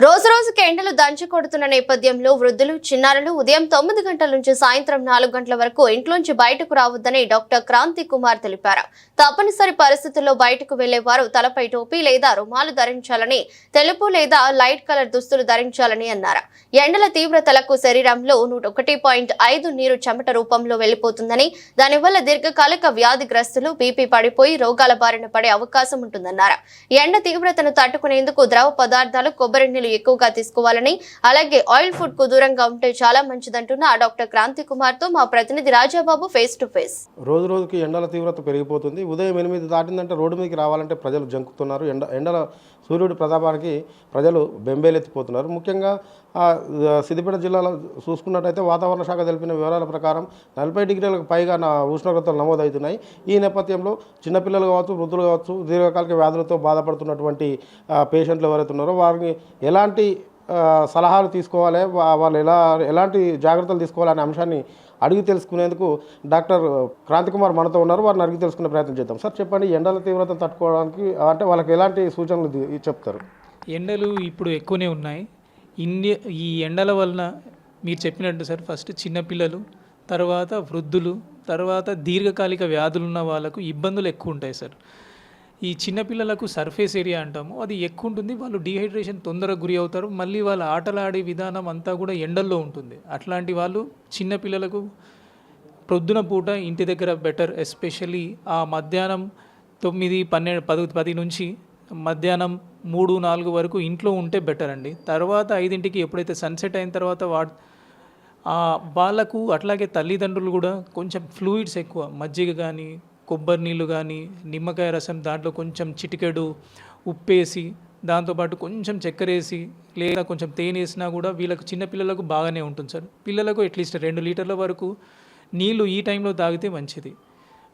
రోజు రోజుకి ఎండలు దంచి కొడుతున్న నేపథ్యంలో వృద్ధులు చిన్నారులు ఉదయం 9 గంటల నుంచి సాయంత్రం 4 గంటల వరకు ఇంట్లోంచి బయటకు రావద్దని డాక్టర్ క్రాంతి కుమార్ తెలిపారు. తప్పనిసరి పరిస్థితుల్లో బయటకు వెళ్లేవారు తలపై టోపీ లేదా రుమాలు ధరించాలని, తెలుపు లేదా లైట్ కలర్ దుస్తులు ధరించాలని అన్నారు. ఎండల తీవ్రతలకు శరీరంలో 101.5 నీరు చెమట రూపంలో వెళ్లిపోతుందని, దానివల్ల దీర్ఘకాలిక వ్యాధిగ్రస్తులు బీపీ పడిపోయి రోగాల బారిన పడే అవకాశం ఉంటుందన్నారు. ఎండ తీవ్రతను తట్టుకునేందుకు ద్రవ పదార్థాలు, కొబ్బరి ఎక్కువగా తీసుకోవాలని, అలాగే ఆయిల్ ఫుడ్ కు దూరంగా ఉంటే చాలా మంచిదంటున్న డాక్టర్ క్రాంతి కుమార్ తో మా ప్రతినిధి రాజాబాబు ఫేస్ టు ఫేస్. రోజు రోజుకి ఎండల తీవ్రత పెరిగిపోతుంది. ఉదయం 8 దాటిందంటే రోడ్డు మీదకి రావాలంటే ప్రజలు జంకుతున్నారు. ఎండల సూర్యుడి ప్రతాపానికి ప్రజలు బెంబేలెత్తిపోతున్నారు. ముఖ్యంగా సిద్దిపేట జిల్లాలో చూసుకున్నట్టయితే వాతావరణ శాఖ తెలిపిన వివరాల ప్రకారం 40 డిగ్రీలకు పైగా ఉష్ణోగ్రతలు నమోదవుతున్నాయి. ఈ నేపథ్యంలో చిన్నపిల్లలు కావచ్చు, వృద్ధులు కావచ్చు, దీర్ఘకాలిక వ్యాధులతో బాధపడుతున్నటువంటి పేషెంట్లు ఎవరైతే ఉన్నారో వారిని ఎలాంటి సలహాలు తీసుకోవాలి, వాళ్ళు ఎలాంటి జాగ్రత్తలు తీసుకోవాలనే అంశాన్ని అడిగి తెలుసుకునేందుకు డాక్టర్ క్రాంతి కుమార్ మనతో ఉన్నారు. వారిని అడిగి తెలుసుకునే ప్రయత్నం చేద్దాం. సార్ చెప్పండి, ఎండల తీవ్రతను తట్టుకోవడానికి అంటే వాళ్ళకి ఎలాంటి సూచనలు చెప్తారు? ఎండలు ఇప్పుడు ఎక్కువనే ఉన్నాయి. ఈ ఎండల వలన మీరు చెప్పినట్టు సార్, ఫస్ట్ చిన్నపిల్లలు, తర్వాత వృద్ధులు, తర్వాత దీర్ఘకాలిక వ్యాధులు ఉన్న వాళ్ళకు ఇబ్బందులు ఎక్కువ ఉంటాయి సార్. ఈ చిన్నపిల్లలకు సర్ఫేస్ ఏరియా అంటాము, అది ఎక్కువ ఉంటుంది. వాళ్ళు డీహైడ్రేషన్ తొందరగా గురి అవుతారు. మళ్ళీ వాళ్ళ ఆటలాడే విధానం అంతా కూడా ఎండల్లో ఉంటుంది. అట్లాంటి వాళ్ళు చిన్నపిల్లలకు ప్రొద్దున పూట ఇంటి దగ్గర బెటర్. ఎస్పెషల్లీ ఆ మధ్యాహ్నం 9, 12, 10 నుంచి మధ్యాహ్నం 3, 4 వరకు ఇంట్లో ఉంటే బెటర్ అండి. తర్వాత 5ంటికి ఎప్పుడైతే సన్సెట్ అయిన తర్వాత వాళ్ళకు అట్లాగే తల్లిదండ్రులు కూడా కొంచెం ఫ్లూయిడ్స్ ఎక్కువ, మజ్జిగ కానీ, కొబ్బరి నీళ్ళు కానీ, నిమ్మకాయ రసం, దాంట్లో కొంచెం చిటికెడు ఉప్పేసి, దాంతోపాటు కొంచెం చక్కెర వేసి లేదా కొంచెం తేనె వేసినా కూడా వీళ్ళకు చిన్నపిల్లలకు బాగానే ఉంటుంది సార్. పిల్లలకు అట్లీస్ట్ 2 లీటర్ల వరకు నీళ్ళు ఈ టైంలో తాగితే మంచిది.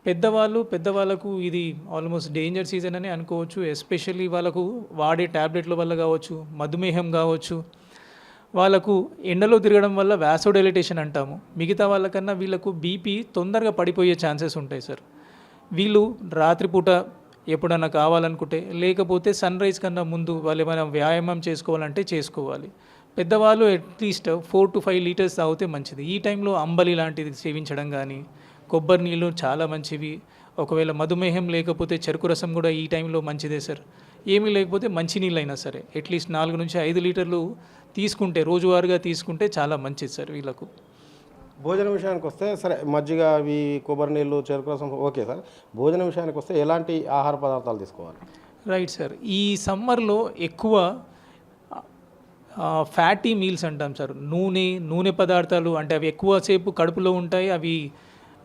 పెద్దవాళ్ళకు ఇది ఆల్మోస్ట్ డేంజర్ సీజన్ అని అనుకోవచ్చు. ఎస్పెషల్లీ వాళ్ళకు వాడే ట్యాబ్లెట్ల వల్ల కావచ్చు, మధుమేహం కావచ్చు, వాళ్ళకు ఎండలో తిరగడం వల్ల వాసోడైలేటేషన్ అంటాము. మిగతా వాళ్ళకన్నా వీళ్ళకు బీపీ తొందరగా పడిపోయే ఛాన్సెస్ ఉంటాయి సార్. వీళ్ళు రాత్రిపూట ఎప్పుడన్నా కావాలనుకుంటే, లేకపోతే సన్ రైజ్ కన్నా ముందు వాళ్ళు ఏమైనా వ్యాయామం చేసుకోవాలంటే చేసుకోవాలి. పెద్దవాళ్ళు అట్లీస్ట్ 4 to 5 లీటర్స్ తాగితే మంచిది. ఈ టైంలో అంబలి లాంటిది సేవించడం కానీ, కొబ్బరి నీళ్ళు చాలా మంచివి. ఒకవేళ మధుమేహం లేకపోతే చెరుకు రసం కూడా ఈ టైంలో మంచిదే సార్. ఏమీ లేకపోతే మంచినీళ్ళు అయినా సరే అట్లీస్ట్ 4 నుంచి 5 లీటర్లు తీసుకుంటే, రోజువారీగా తీసుకుంటే చాలా మంచిది సార్ వీళ్ళకు. భోజనం విషయానికి వస్తే సరే, మజ్జిగ, అవి కొబ్బరి నీళ్ళు, చెరుకు రసం ఓకే సార్. భోజనం విషయానికి వస్తే ఎలాంటి ఆహార పదార్థాలు తీసుకోవాలి? Right sir. ఈ సమ్మర్లో ఎక్కువ ఫ్యాటీ మీల్స్ అంటాం సార్. నూనె పదార్థాలు అంటే అవి ఎక్కువసేపు కడుపులో ఉంటాయి. అవి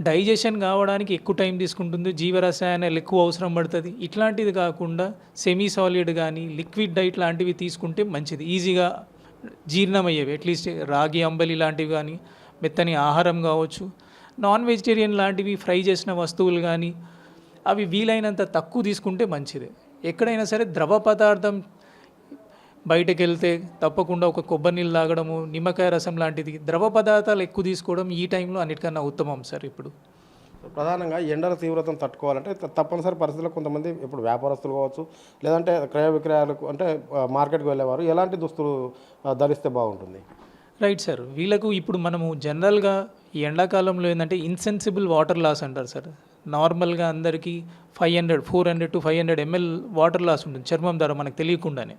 డైజెషన్ కావడానికి ఎక్కువ టైం తీసుకుంటుంది. జీవరసాయనాలు ఎక్కువ అవసరం పడుతుంది. ఇట్లాంటిది కాకుండా సెమీ సాలిడ్ కానీ, లిక్విడ్ డైట్ లాంటివి తీసుకుంటే మంచిది. ఈజీగా జీర్ణమయ్యేవి. అట్లీస్ట్ రాగి అంబలి లాంటివి కానీ, మెత్తని ఆహారం కావచ్చు, నాన్ వెజిటేరియన్ లాంటివి ఫ్రై చేసిన వస్తువులు కానీ, అవి వీలైనంత తక్కువ తీసుకుంటే మంచిది. ఎక్కడైనా సరే ద్రవ పదార్థం బయటకు వెళ్తే తప్పకుండా ఒక కొబ్బరి నీళ్ళు తాగడము, నిమ్మకాయ రసం లాంటిది ద్రవ పదార్థాలు ఎక్కువ తీసుకోవడం ఈ టైంలో అన్నిటికన్నా ఉత్తమం సార్. ఇప్పుడు ప్రధానంగా ఎండల తీవ్రతను తట్టుకోవాలంటే తప్పనిసరి పరిస్థితుల్లో కొంతమంది ఇప్పుడు వ్యాపారస్తులు కావచ్చు, లేదంటే క్రయ విక్రయాలకు అంటే మార్కెట్కి వెళ్ళేవారు ఎలాంటి దుస్తులు ధరిస్తే బాగుంటుంది? Right sir. వీళ్ళకు ఇప్పుడు మనము జనరల్గా ఈ ఎండాకాలంలో ఏంటంటే ఇన్సెన్సిబుల్ వాటర్ లాస్ అంటారు సార్. నార్మల్గా అందరికీ 400 to 500 ml వాటర్ లాస్ ఉంటుంది చర్మం ద్వారా మనకు తెలియకుండానే.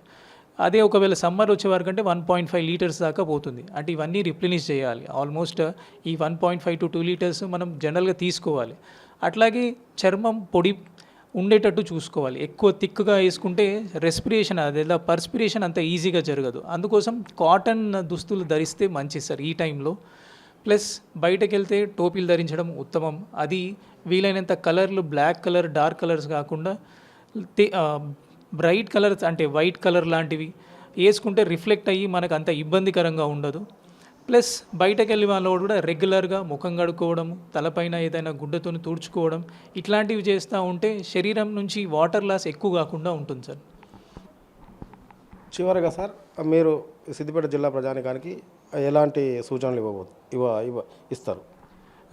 అదే ఒకవేళ సమ్మర్ వచ్చే వరకంటే 1.5 లీటర్స్ దాకా పోతుంది. అంటే ఇవన్నీ రిప్లెనిష్ చేయాలి. ఆల్మోస్ట్ ఈ 1.5 to 2 లీటర్స్ మనం జనరల్గా తీసుకోవాలి. అట్లాగే చర్మం పొడి ఉండేటట్టు చూసుకోవాలి. ఎక్కువ థిక్గా వేసుకుంటే రెస్పిరేషన్, అదేలా పర్స్పిరేషన్ అంత ఈజీగా జరగదు. అందుకోసం కాటన్ దుస్తులు ధరిస్తే మంచిది సార్ ఈ టైంలో. ప్లస్ బయటకు వెళ్తే టోపీలు ధరించడం ఉత్తమం. అది వీలైనంత కలర్లు బ్లాక్ కలర్, డార్క్ కలర్స్ కాకుండా బ్రైట్ కలర్స్ అంటే వైట్ కలర్ లాంటివి వేసుకుంటే రిఫ్లెక్ట్ అయ్యి మనకు అంత ఇబ్బందికరంగా ఉండదు. ప్లస్ బయటకు వెళ్ళి వాళ్ళు కూడా రెగ్యులర్గా ముఖం కడుక్కోవడం, తలపైన ఏదైనా గుడ్డతో తుడుచుకోవడం, ఇట్లాంటివి చేస్తూ ఉంటే శరీరం నుంచి వాటర్ లాస్ ఎక్కువ కాకుండా ఉంటుంది సార్. చివరిగా సార్, మీరు సిద్దిపేట జిల్లా ప్రజానికానికి ఎలాంటి సూచనలు ఇస్తారు?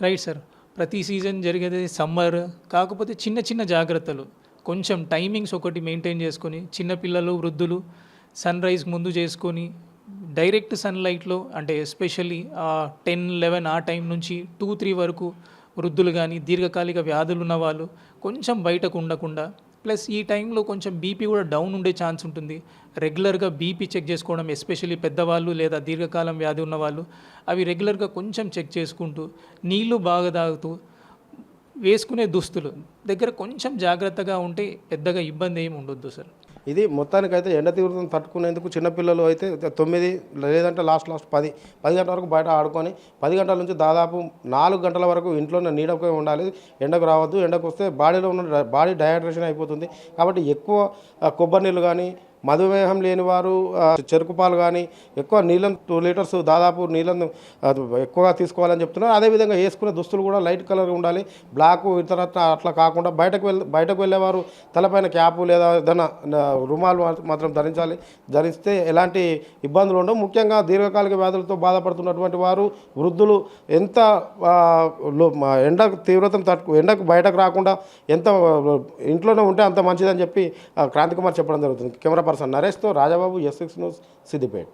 Right sir. ప్రతి సీజన్ జరిగేది సమ్మర్, కాకపోతే చిన్న చిన్న జాగ్రత్తలు, కొంచెం టైమింగ్స్ ఒకటి మెయింటైన్ చేసుకొని చిన్నపిల్లలు, వృద్ధులు సన్ రైజ్ ముందు చేసుకొని డైరెక్ట్ సన్లైట్లో అంటే ఎస్పెషల్లీ 10-11 ఆ టైం నుంచి 2-3 వరకు వృద్ధులు కానీ దీర్ఘకాలిక వ్యాధులు ఉన్న వాళ్ళు కొంచెం బయటకు ఉండకుండా, ప్లస్ ఈ టైంలో కొంచెం బీపీ కూడా డౌన్ ఉండే ఛాన్స్ ఉంటుంది. రెగ్యులర్గా బీపీ చెక్ చేసుకోవడం, ఎస్పెషల్లీ పెద్దవాళ్ళు లేదా దీర్ఘకాలం వ్యాధి ఉన్నవాళ్ళు అవి రెగ్యులర్గా కొంచెం చెక్ చేసుకుంటూ, నీళ్లు బాగా తాగుతూ, వేసుకునే దుస్తులు దగ్గర కొంచెం జాగ్రత్తగా ఉంటే పెద్దగా ఇబ్బంది ఏమి ఉండొద్దు సార్. ఇది మొత్తానికైతే ఎండ తీవ్రతను తట్టుకునేందుకు చిన్నపిల్లలు అయితే 9 లేదంటే లాస్ట్ 10 గంటల వరకు బయట ఆడుకొని 10 గంటల నుంచి దాదాపు 4 గంటల వరకు ఇంట్లోనే నీడకే ఉండాలి. ఎండకు రావద్దు. ఎండకు వస్తే బాడీలో ఉన్న బాడీ డైహైడ్రేషన్ అయిపోతుంది. కాబట్టి ఎక్కువ కొబ్బరి నీళ్ళు కానీ, మధుమేహం లేని వారు చెరుకు పాలు కానీ ఎక్కువ నీళ్ళను 2 లీటర్స్ దాదాపు నీళ్ళను ఎక్కువగా తీసుకోవాలని చెప్తున్నారు. అదేవిధంగా వేసుకునే దుస్తులు కూడా లైట్ కలర్ ఉండాలి. బ్లాక్ ఇతర అట్లా కాకుండా బయటకు వెళ్ళేవారు తలపైన క్యాపు లేదా ఏదైనా రుమాలు మాత్రం ధరిస్తే ఎలాంటి ఇబ్బందులు ఉండవు. ముఖ్యంగా దీర్ఘకాలిక వ్యాధులతో బాధపడుతున్నటువంటి వారు, వృద్ధులు ఎంత ఎండ తీవ్రతను ఎండకు బయటకు రాకుండా ఎంత ఇంట్లోనే ఉంటే అంత మంచిదని చెప్పి క్రాంతి కుమార్ చెప్పడం జరుగుతుంది. కెమెరా పర్సన్ నరేష్తో రాజాబాబు, S6 న్యూస్, సిద్దిపేట.